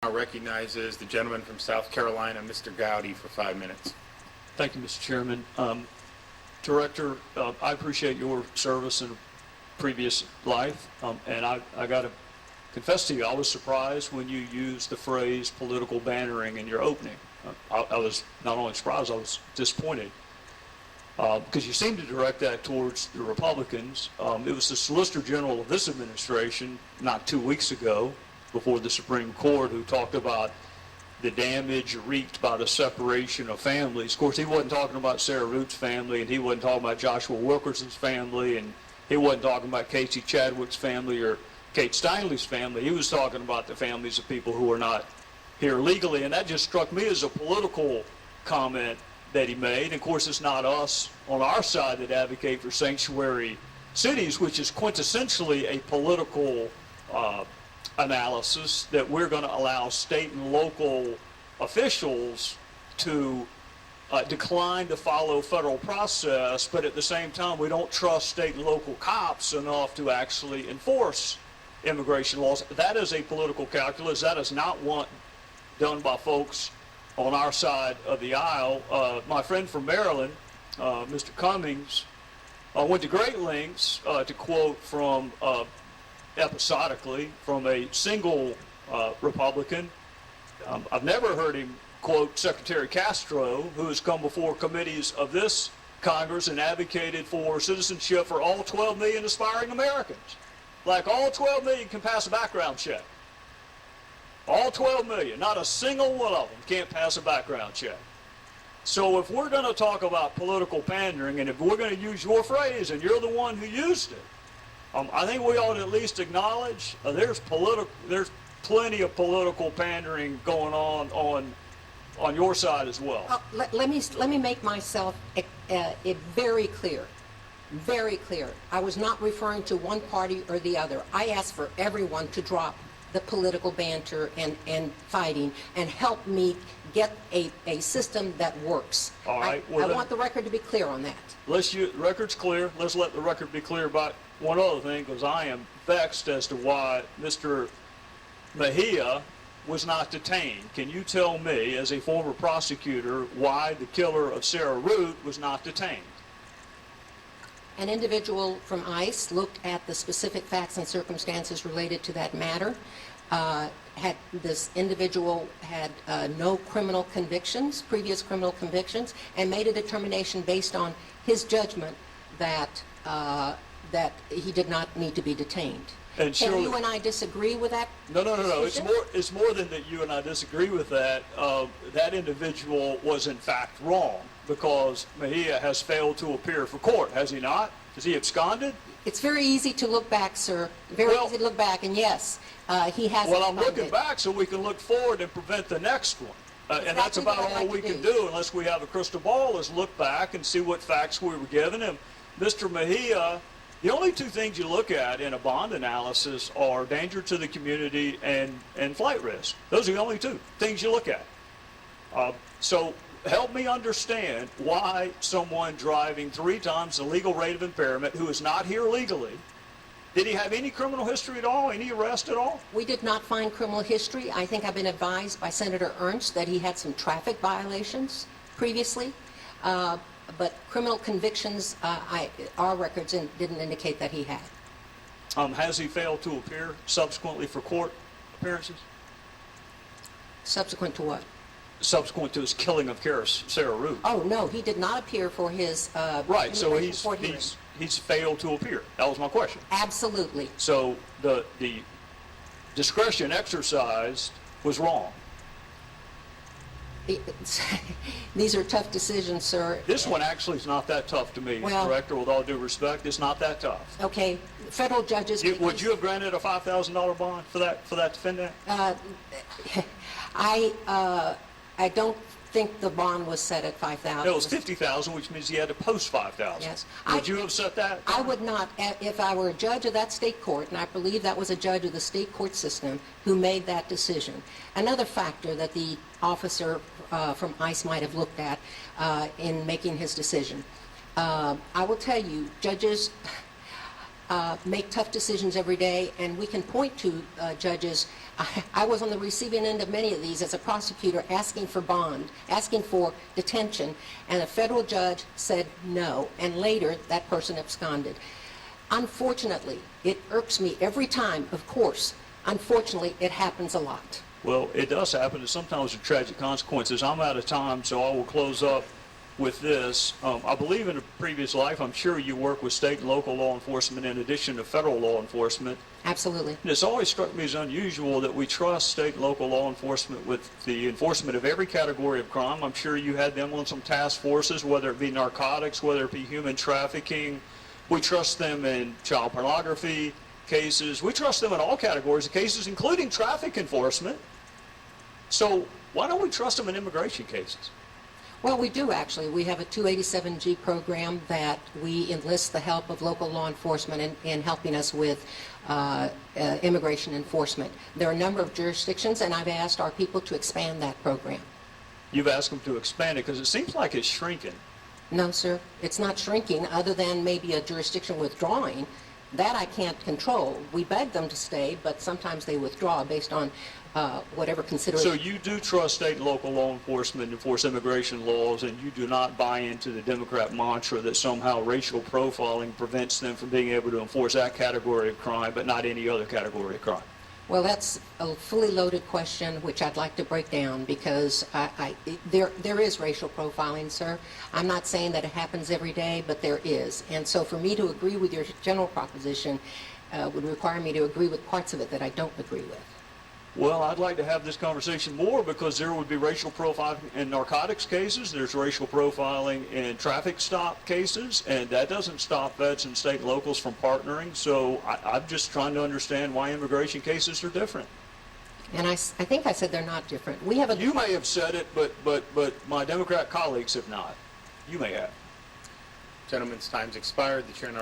now recognizes the gentleman from South Carolina, Mr. Gowdy, for 5 minutes. Thank you, Mr. Chairman. Director, I appreciate your service in a previous life, and I got to confess to you, I was surprised when you used the phrase political bannering in your opening. I was not only surprised, I was disappointed. Because you seem to direct that towards the Republicans. It was the Solicitor General of this administration not 2 weeks ago before the Supreme Court who talked about the damage wreaked by the separation of families. Of course, he wasn't talking about Sarah Root's family, and he wasn't talking about Joshua Wilkerson's family, and he wasn't talking about Casey Chadwick's family or Kate Steinley's family. He was talking about the families of people who are not here legally, and that just struck me as a political comment that he made. And of course, it's not us on our side that advocate for sanctuary cities, which is quintessentially a political analysis that we're going to allow state and local officials to decline to follow federal process, but at the same time, we don't trust state and local cops enough to actually enforce immigration laws. That is a political calculus. That is not one done by folks on our side of the aisle. My friend from Maryland, Mr. Cummings, went to great lengths to quote from episodically from a single Republican. I've never heard him quote Secretary Castro, who has come before committees of this Congress and advocated for citizenship for all 12 million aspiring Americans. Like all 12 million can pass a background check. All 12 million, not a single one of them can't pass a background check. So if we're going to talk about political pandering, and if we're going to use your phrase, and you're the one who used it, I think we ought to at least acknowledge there's plenty of political pandering going on your side as well. Let me make myself very clear. Very clear. I was not referring to one party or the other. I asked for everyone to drop the political banter and fighting and help me get a system that works. All right. I want the record to be clear on that. Record's clear. Let's let the record be clear about one other thing, because I am vexed as to why Mr. Mejia was not detained. Can you tell me, as a former prosecutor, why the killer of Sarah Root was not detained? An individual from ICE looked at the specific facts and circumstances related to that matter. This individual had no criminal convictions, previous criminal convictions, and made a determination based on his judgment that he did not need to be detained. And surely, you and I disagree with that? No. It's more than that you and I disagree with that. That individual was in fact wrong, because Mejia has failed to appear for court, has he not? Has he absconded? It's very easy to look back, sir. Very easy to look back, and yes, he has. Well, I'm looking back so we can look forward and prevent the next one. And that's about all we can do, unless we have a crystal ball, is look back and see what facts we were given. And Mr. Mejia, the only two things you look at in a bond analysis are danger to the community and flight risk. Those are the only two things you look at. So help me understand why someone driving 3 times the legal rate of impairment, who is not here legally, did he have any criminal history at all, any arrest at all? We did not find criminal history. I think I've been advised by Senator Ernst that he had some traffic violations previously. But criminal convictions, our records didn't indicate that he had. Has he failed to appear subsequently for court appearances? Subsequent to what? Subsequent to his killing of Sarah Root. Oh, no, he did not appear for his right, so he's failed to appear. That was my question. Absolutely. So the discretion exercised was wrong. These are tough decisions, sir. This one actually is not that tough to me, Director, with all due respect. It's not that tough. Okay, federal judges... Would you have granted a $5,000 bond for that defendant? I don't think the bond was set at $5,000. It was $50,000, which means he had to post $5,000. Yes. Would you have set that? I would not. If I were a judge of that state court, and I believe that was a judge of the state court system who made that decision. Another factor that the officer from ICE might have looked at in making his decision. I will tell you, judges, make tough decisions every day, and we can point to judges. I was on the receiving end of many of these as a prosecutor, asking for bond, asking for detention, and a federal judge said no, and later that person absconded. Unfortunately, it irks me every time, of course. Unfortunately, it happens a lot. Well, it does happen, and sometimes with tragic consequences. I'm out of time, so I will close up with this. I believe in a previous life, I'm sure you work with state and local law enforcement in addition to federal law enforcement. Absolutely. And it's always struck me as unusual that we trust state and local law enforcement with the enforcement of every category of crime. I'm sure you had them on some task forces, whether it be narcotics, whether it be human trafficking. We trust them in child pornography cases. We trust them in all categories of cases, including traffic enforcement. So why don't we trust them in immigration cases? Well, we do actually. We have a 287G program that we enlist the help of local law enforcement in helping us with immigration enforcement. There are a number of jurisdictions, and I've asked our people to expand that program. You've asked them to expand it because it seems like it's shrinking. No, sir, it's not shrinking, other than maybe a jurisdiction withdrawing. That I can't control. We beg them to stay, but sometimes they withdraw based on whatever consideration. So you do trust state and local law enforcement to enforce immigration laws, and you do not buy into the Democrat mantra that somehow racial profiling prevents them from being able to enforce that category of crime, but not any other category of crime? Well, that's a fully loaded question, which I'd like to break down, because there is racial profiling, sir. I'm not saying that it happens every day, but there is. And so for me to agree with your general proposition would require me to agree with parts of it that I don't agree with. Well, I'd like to have this conversation more, because there would be racial profiling in narcotics cases. There's racial profiling in traffic stop cases, and that doesn't stop feds and state and locals from partnering. So I'm just trying to understand why immigration cases are different. And I think I said they're not different. We have a... You may have said it, but my Democrat colleagues have not. You may have. Gentleman's time's expired. The chair now